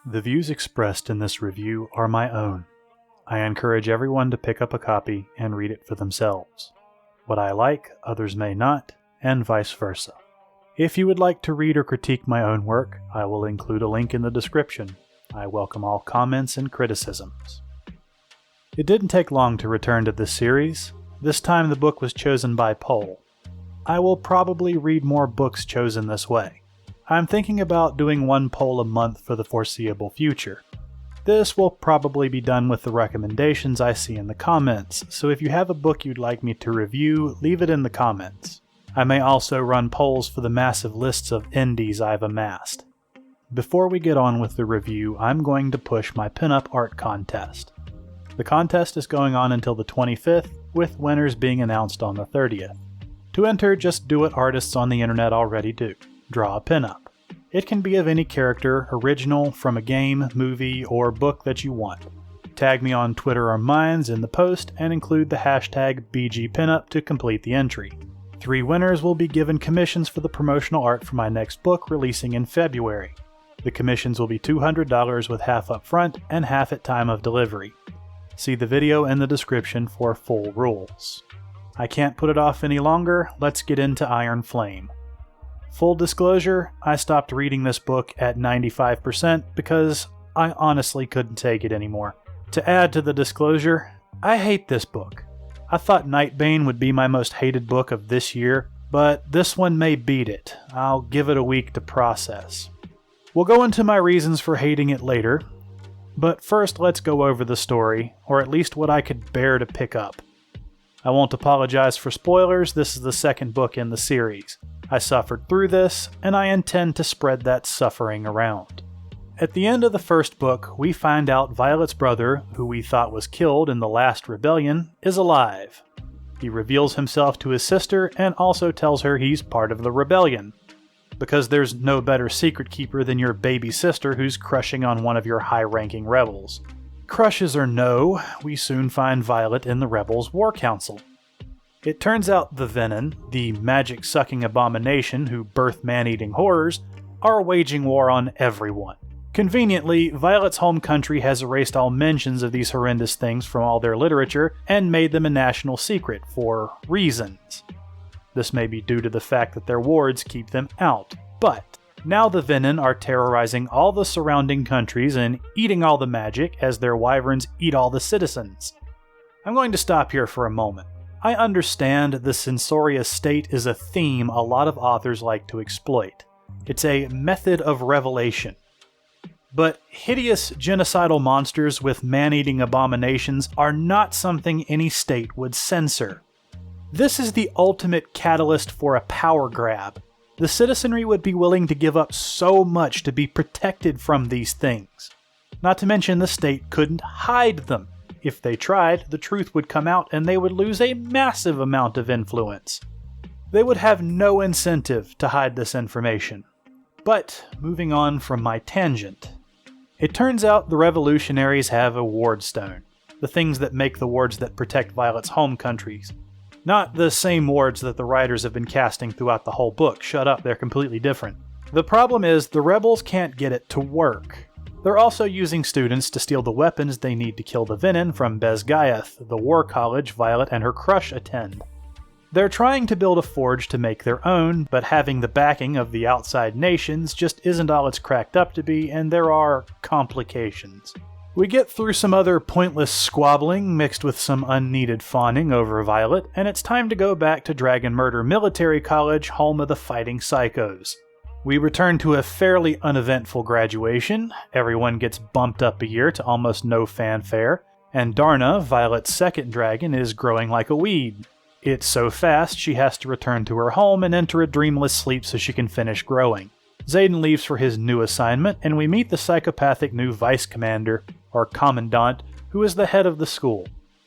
The views expressed in this review are my own. I encourage everyone to pick up a copy and read it for themselves. What I like, others may not, and vice versa. If you would like to read or critique my own work, I will include a link in the description. I welcome all comments and criticisms. It didn't take long to return to this series. This time the book was chosen by poll. I will probably read more books chosen this way. I'm thinking about doing one poll a month for the foreseeable future. This will probably be done with the recommendations I see in the comments, so if you have a book you'd like me to review, leave it in the comments. I may also run polls for the massive lists of indies I've amassed. Before we get on with the review, I'm going to push my pinup art contest. The contest is going on until the 25th, with winners being announced on the 30th. To enter, just do what artists on the internet already do. Draw a pinup. It can be of any character, original, from a game, movie, or book that you want. Tag me on Twitter or Minds in the post and include the hashtag BGPinup to complete the entry. 3 winners will be given commissions for the promotional art for my next book releasing in February. The commissions will be $200 with half up front and half at time of delivery. See the video in the description for full rules. I can't put it off any longer, let's get into Iron Flame. Full disclosure, I stopped reading this book at 95% because I honestly couldn't take it anymore. To add to the disclosure, I hate this book. I thought Nightbane would be my most hated book of this year, but this one may beat it. I'll give it a week to process. We'll go into my reasons for hating it later, but first let's go over the story, or at least what I could bear to pick up. I won't apologize for spoilers, this is the second book in the series. I suffered through this, and I intend to spread that suffering around. At the end of the first book, we find out Violet's brother, who we thought was killed in the last rebellion, is alive. He reveals himself to his sister and also tells her he's part of the rebellion. Because there's no better secret keeper than your baby sister who's crushing on one of your high-ranking rebels. Crushes or no, we soon find Violet in the rebels' war council. It turns out the Venom, the magic-sucking abomination who birth man-eating horrors, are waging war on everyone. Conveniently, Violet's home country has erased all mentions of these horrendous things from all their literature and made them a national secret, for reasons. This may be due to the fact that their wards keep them out, but now the Venom are terrorizing all the surrounding countries and eating all the magic as their wyverns eat all the citizens. I'm going to stop here for a moment. I understand the censorious state is a theme a lot of authors like to exploit. It's a method of revelation. But hideous genocidal monsters with man-eating abominations are not something any state would censor. This is the ultimate catalyst for a power grab. The citizenry would be willing to give up so much to be protected from these things. Not to mention the state couldn't hide them. If they tried, the truth would come out and they would lose a massive amount of influence. They would have no incentive to hide this information. But, moving on from my tangent. It turns out the revolutionaries have a ward stone. The things that make the wards that protect Violet's home countries. Not the same wards that the writers have been casting throughout the whole book. Shut up, they're completely different. The problem is the rebels can't get it to work. They're also using students to steal the weapons they need to kill the Venom from Bezgayath, the war college Violet and her crush attend. They're trying to build a forge to make their own, but having the backing of the outside nations just isn't all it's cracked up to be, and there are complications. We get through some other pointless squabbling mixed with some unneeded fawning over Violet, and it's time to go back to Dragon Murder Military College, home of the Fighting Psychos. We return to a fairly uneventful graduation, everyone gets bumped up a year to almost no fanfare, and Darna, Violet's second dragon, is growing like a weed. It's so fast she has to return to her home and enter a dreamless sleep so she can finish growing. Zayden leaves for his new assignment, and we meet the psychopathic new vice commander, or commandant, who is the head of the school.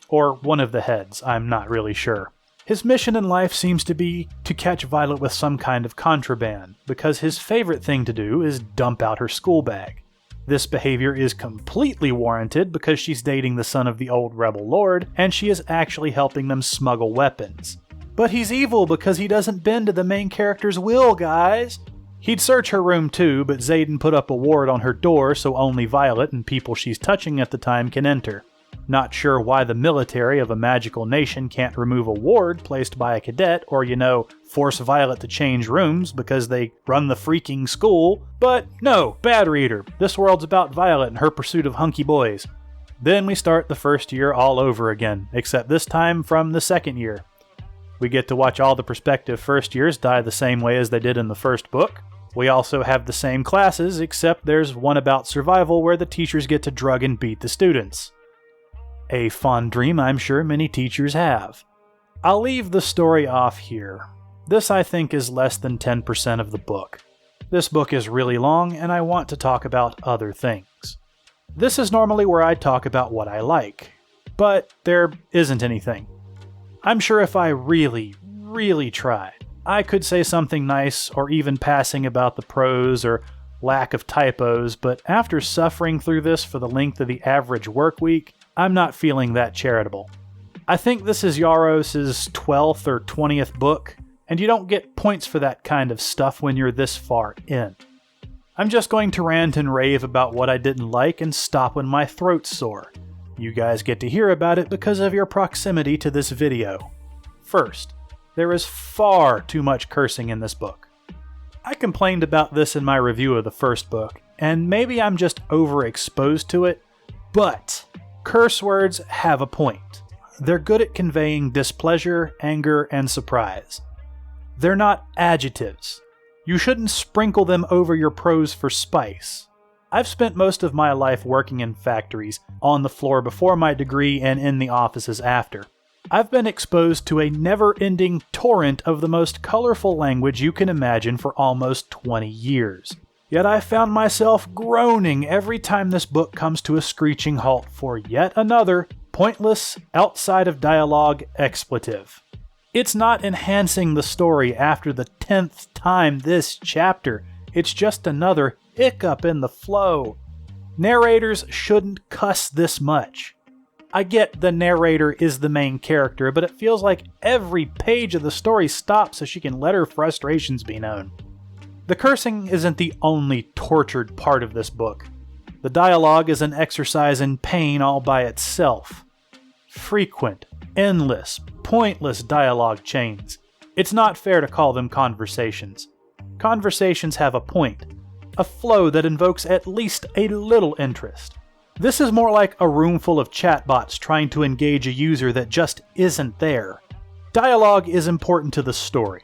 Or one of the heads, I'm not really sure. His mission in life seems to be to catch Violet with some kind of contraband, because his favorite thing to do is dump out her school bag. This behavior is completely warranted because she's dating the son of the old rebel lord, and she is actually helping them smuggle weapons. But he's evil because he doesn't bend to the main character's will, guys! He'd search her room too, but Xaden put up a ward on her door so only Violet and people she's touching at the time can enter. Not sure why the military of a magical nation can't remove a ward placed by a cadet or, force Violet to change rooms because they run the freaking school, but no, bad reader. This world's about Violet and her pursuit of hunky boys. Then we start the first year all over again, except this time from the second year. We get to watch all the prospective first years die the same way as they did in the first book. We also have the same classes, except there's one about survival where the teachers get to drug and beat the students. A fond dream I'm sure many teachers have. I'll leave the story off here. This, I think, is less than 10% of the book. This book is really long, and I want to talk about other things. This is normally where I talk about what I like, but there isn't anything. I'm sure if I really, really tried, I could say something nice or even passing about the prose or lack of typos, but after suffering through this for the length of the average work week, I'm not feeling that charitable. I think this is Yaros' 12th or 20th book, and you don't get points for that kind of stuff when you're this far in. I'm just going to rant and rave about what I didn't like and stop when my throat's sore. You guys get to hear about it because of your proximity to this video. First, there is far too much cursing in this book. I complained about this in my review of the first book, and maybe I'm just overexposed to it, but curse words have a point. They're good at conveying displeasure, anger, and surprise. They're not adjectives. You shouldn't sprinkle them over your prose for spice. I've spent most of my life working in factories, on the floor before my degree and in the offices after. I've been exposed to a never-ending torrent of the most colorful language you can imagine for almost 20 years. Yet I found myself groaning every time this book comes to a screeching halt for yet another pointless, outside-of-dialogue expletive. It's not enhancing the story after the 10th time this chapter. It's just another hiccup in the flow. Narrators shouldn't cuss this much. I get the narrator is the main character, but it feels like every page of the story stops so she can let her frustrations be known. The cursing isn't the only tortured part of this book. The dialogue is an exercise in pain all by itself. Frequent, endless, pointless dialogue chains. It's not fair to call them conversations. Conversations have a point, a flow that invokes at least a little interest. This is more like a room full of chatbots trying to engage a user that just isn't there. Dialogue is important to the story.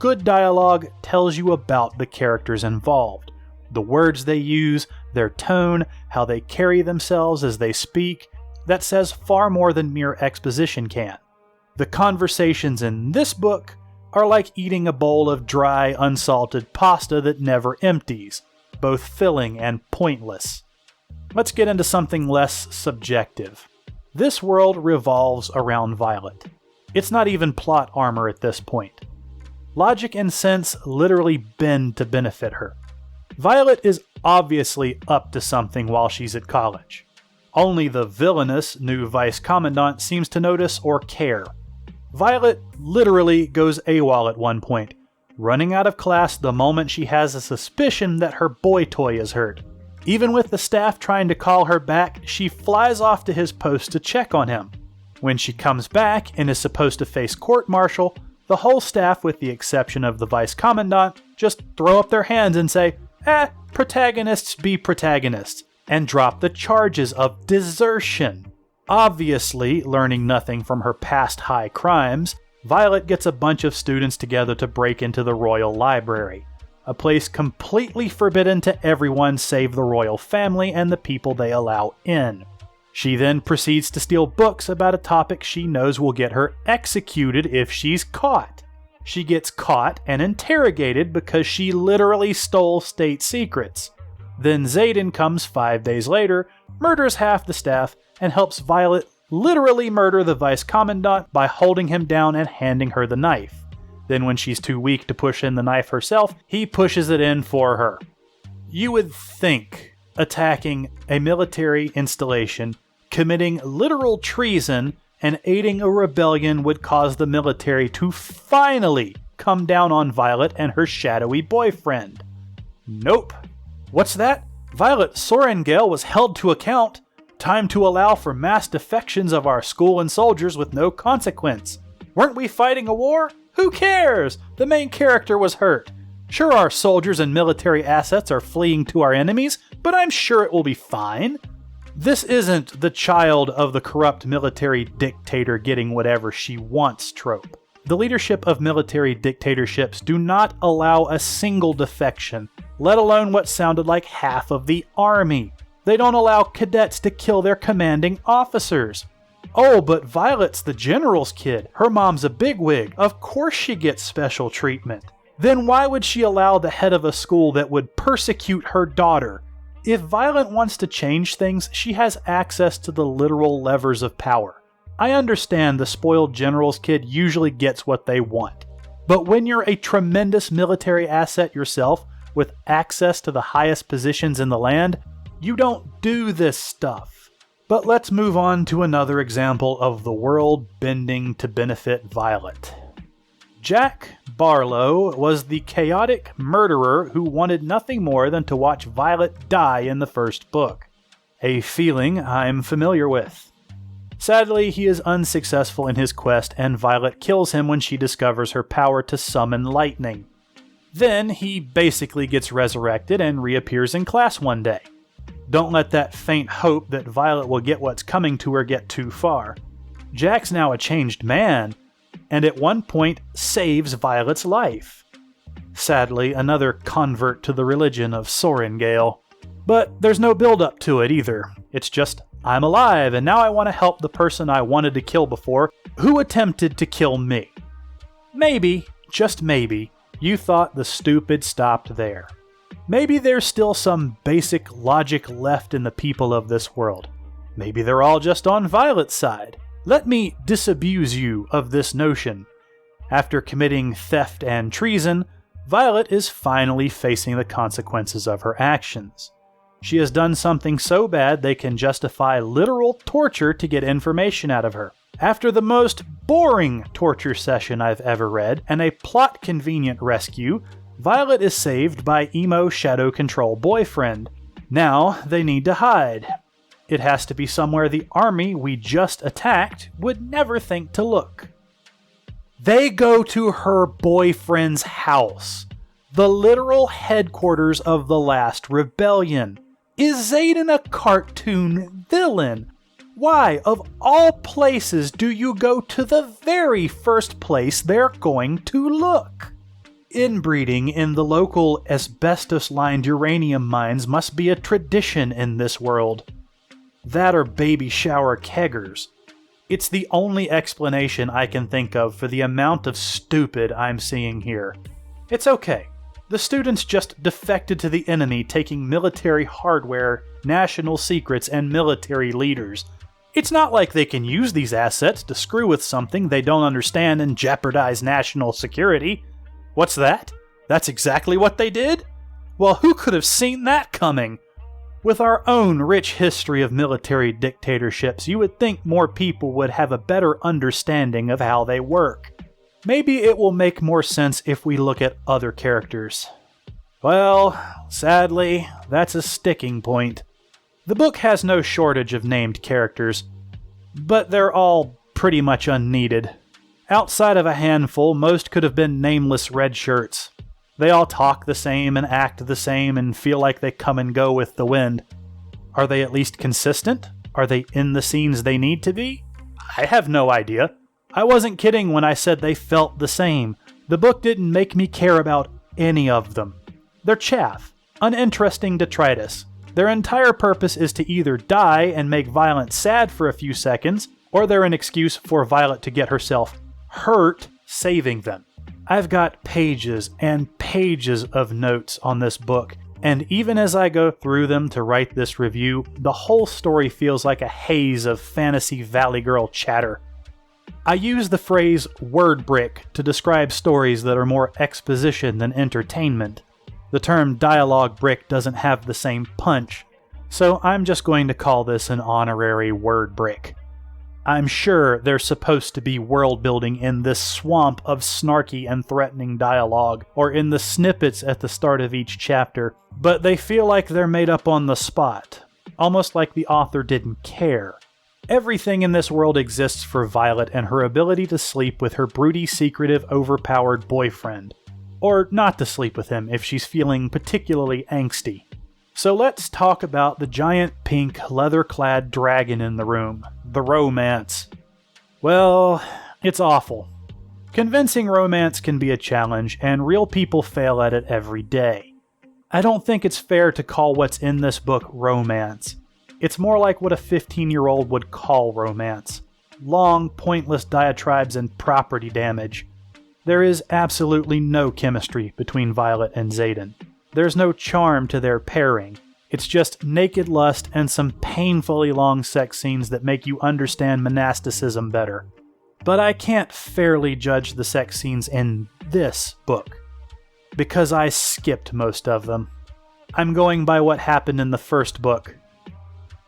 Good dialogue tells you about the characters involved, the words they use, their tone, how they carry themselves as they speak. That says far more than mere exposition can. The conversations in this book are like eating a bowl of dry, unsalted pasta that never empties, both filling and pointless. Let's get into something less subjective. This world revolves around Violet. It's not even plot armor at this point. Logic and sense literally bend to benefit her. Violet is obviously up to something while she's at college. Only the villainous new vice commandant seems to notice or care. Violet literally goes AWOL at one point, running out of class the moment she has a suspicion that her boy toy is hurt. Even with the staff trying to call her back, she flies off to his post to check on him. When she comes back and is supposed to face court-martial, the whole staff, with the exception of the vice commandant, just throw up their hands and say, protagonists be protagonists, and drop the charges of desertion. Obviously, learning nothing from her past high crimes, Violet gets a bunch of students together to break into the royal library, a place completely forbidden to everyone save the royal family and the people they allow in. She then proceeds to steal books about a topic she knows will get her executed if she's caught. She gets caught and interrogated because she literally stole state secrets. Then Xaden comes 5 days later, murders half the staff, and helps Violet literally murder the vice commandant by holding him down and handing her the knife. Then when she's too weak to push in the knife herself, he pushes it in for her. You would think attacking a military installation, committing literal treason, and aiding a rebellion would cause the military to finally come down on Violet and her shadowy boyfriend. Nope. What's that? Violet Sorengale was held to account. Time to allow for mass defections of our school and soldiers with no consequence. Weren't we fighting a war? Who cares? The main character was hurt. Sure, our soldiers and military assets are fleeing to our enemies, but I'm sure it will be fine. This isn't the child of the corrupt military dictator getting whatever she wants trope. The leadership of military dictatorships do not allow a single defection, let alone what sounded like half of the army. They don't allow cadets to kill their commanding officers. Oh, but Violet's the general's kid. Her mom's a bigwig. Of course she gets special treatment. Then why would she allow the head of a school that would persecute her daughter? If Violet wants to change things, she has access to the literal levers of power. I understand the spoiled general's kid usually gets what they want. But when you're a tremendous military asset yourself, with access to the highest positions in the land, you don't do this stuff. But let's move on to another example of the world bending to benefit Violet. Jack Barlow was the chaotic murderer who wanted nothing more than to watch Violet die in the first book. A feeling I'm familiar with. Sadly, he is unsuccessful in his quest, and Violet kills him when she discovers her power to summon lightning. Then he basically gets resurrected and reappears in class one day. Don't let that faint hope that Violet will get what's coming to her get too far. Jack's now a changed man, and at one point saves Violet's life. Sadly, another convert to the religion of Sorengale. But there's no build-up to it either. It's just, I'm alive, and now I want to help the person I wanted to kill before, who attempted to kill me. Maybe, just maybe, you thought the stupid stopped there. Maybe there's still some basic logic left in the people of this world. Maybe they're all just on Violet's side. Let me disabuse you of this notion. After committing theft and treason, Violet is finally facing the consequences of her actions. She has done something so bad they can justify literal torture to get information out of her. After the most boring torture session I've ever read, and a plot-convenient rescue, Violet is saved by emo shadow control boyfriend. Now they need to hide. It has to be somewhere the army we just attacked would never think to look. They go to her boyfriend's house, the literal headquarters of the last rebellion. Is Xaden a cartoon villain? Why, of all places, do you go to the very first place they're going to look? Inbreeding in the local asbestos-lined uranium mines must be a tradition in this world. That or baby shower keggers. It's the only explanation I can think of for the amount of stupid I'm seeing here. It's okay. The students just defected to the enemy, taking military hardware, national secrets, and military leaders. It's not like they can use these assets to screw with something they don't understand and jeopardize national security. What's that? That's exactly what they did? Well, who could have seen that coming? With our own rich history of military dictatorships, you would think more people would have a better understanding of how they work. Maybe it will make more sense if we look at other characters. Well, sadly, that's a sticking point. The book has no shortage of named characters, but they're all pretty much unneeded. Outside of a handful, most could have been nameless red shirts. They all talk the same and act the same and feel like they come and go with the wind. Are they at least consistent? Are they in the scenes they need to be? I have no idea. I wasn't kidding when I said they felt the same. The book didn't make me care about any of them. They're chaff, uninteresting detritus. Their entire purpose is to either die and make Violet sad for a few seconds, or they're an excuse for Violet to get herself hurt saving them. I've got pages and pages of notes on this book, and even as I go through them to write this review, the whole story feels like a haze of fantasy Valley Girl chatter. I use the phrase word brick to describe stories that are more exposition than entertainment. The term dialogue brick doesn't have the same punch, so I'm just going to call this an honorary word brick. I'm sure there's supposed to be world building in this swamp of snarky and threatening dialogue, or in the snippets at the start of each chapter, but they feel like they're made up on the spot, almost like the author didn't care. Everything in this world exists for Violet and her ability to sleep with her broody, secretive, overpowered boyfriend. Or not to sleep with him if she's feeling particularly angsty. So let's talk about the giant pink leather-clad dragon in the room, the romance. Well, it's awful. Convincing romance can be a challenge, and real people fail at it every day. I don't think it's fair to call what's in this book romance. It's more like what a 15-year-old would call romance. Long, pointless diatribes and property damage. There is absolutely no chemistry between Violet and Xaden. There's no charm to their pairing. It's just naked lust and some painfully long sex scenes that make you understand monasticism better. But I can't fairly judge the sex scenes in this book, because I skipped most of them. I'm going by what happened in the first book.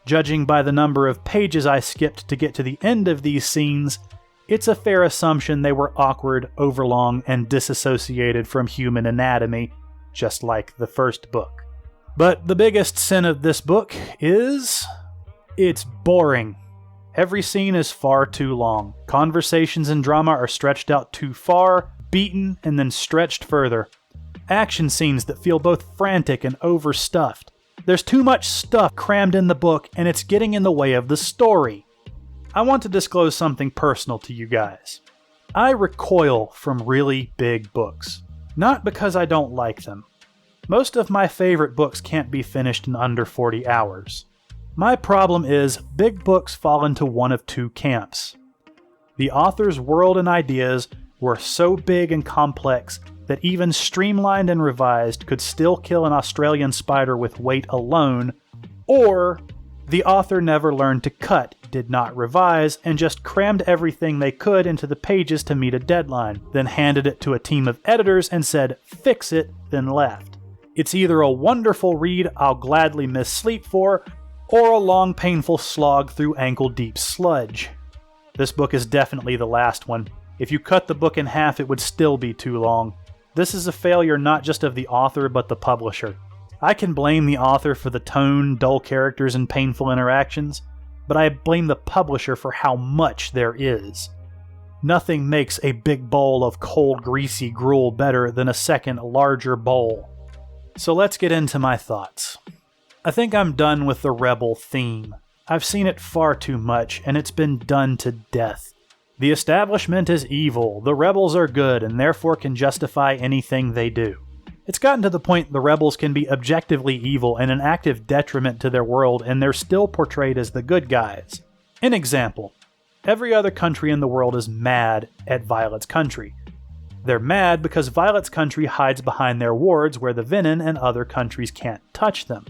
Judging by the number of pages I skipped to get to the end of these scenes, it's a fair assumption they were awkward, overlong, and disassociated from human anatomy, just like the first book. But the biggest sin of this book is... it's boring. Every scene is far too long. Conversations and drama are stretched out too far, beaten, and then stretched further. Action scenes that feel both frantic and overstuffed. There's too much stuff crammed in the book, and it's getting in the way of the story. I want to disclose something personal to you guys. I recoil from really big books. Not because I don't like them. Most of my favorite books can't be finished in under 40 hours. My problem is, big books fall into one of two camps. The author's world and ideas were so big and complex that even streamlined and revised could still kill an Australian spider with weight alone, or the author never learned to cut, did not revise, and just crammed everything they could into the pages to meet a deadline, then handed it to a team of editors and said, "Fix it," then left. It's either a wonderful read I'll gladly miss sleep for, or a long painful slog through ankle-deep sludge. This book is definitely the last one. If you cut the book in half, it would still be too long. This is a failure not just of the author, but the publisher. I can blame the author for the tone, dull characters, and painful interactions, but I blame the publisher for how much there is. Nothing makes a big bowl of cold, greasy gruel better than a second, larger bowl. So let's get into my thoughts. I think I'm done with the rebel theme. I've seen it far too much, and it's been done to death. The establishment is evil, the rebels are good, and therefore can justify anything they do. It's gotten to the point the rebels can be objectively evil and an active detriment to their world, and they're still portrayed as the good guys. An example. Every other country in the world is mad at Violet's country. They're mad because Violet's country hides behind their wards where the Venin and other countries can't touch them.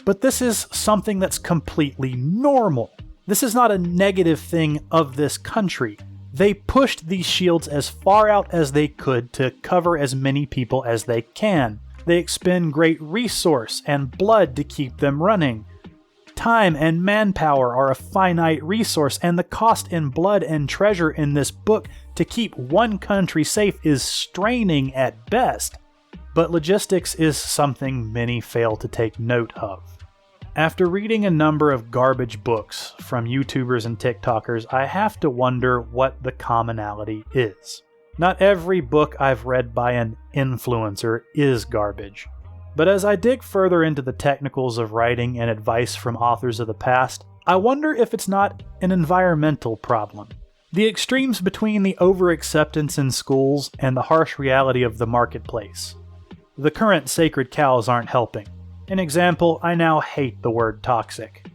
But this is something that's completely normal. This is not a negative thing of this country. They pushed these shields as far out as they could to cover as many people as they can. They expend great resource and blood to keep them running. Time and manpower are a finite resource, and the cost in blood and treasure in this book to keep one country safe is straining at best. But logistics is something many fail to take note of. After reading a number of garbage books from YouTubers and TikTokers, I have to wonder what the commonality is. Not every book I've read by an influencer is garbage. But as I dig further into the technicals of writing and advice from authors of the past, I wonder if it's not an environmental problem. The extremes between the over-acceptance in schools and the harsh reality of the marketplace. The current sacred cows aren't helping. An example, I now hate the word toxic.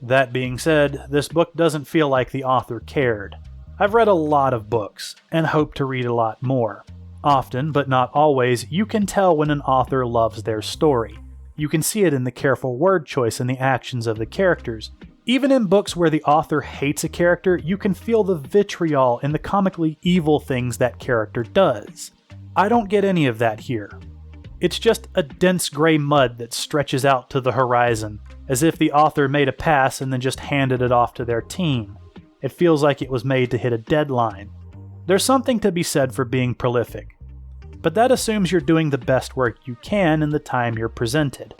That being said, this book doesn't feel like the author cared. I've read a lot of books, and hope to read a lot more. Often, but not always, you can tell when an author loves their story. You can see it in the careful word choice and the actions of the characters. Even in books where the author hates a character, you can feel the vitriol in the comically evil things that character does. I don't get any of that here. It's just a dense gray mud that stretches out to the horizon, as if the author made a pass and then just handed it off to their team. It feels like it was made to hit a deadline. There's something to be said for being prolific, but that assumes you're doing the best work you can in the time you're presented.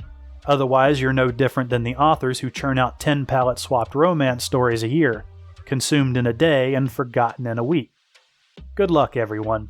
Otherwise, you're no different than the authors who churn out 10 palette-swapped romance stories a year, consumed in a day and forgotten in a week. Good luck, everyone.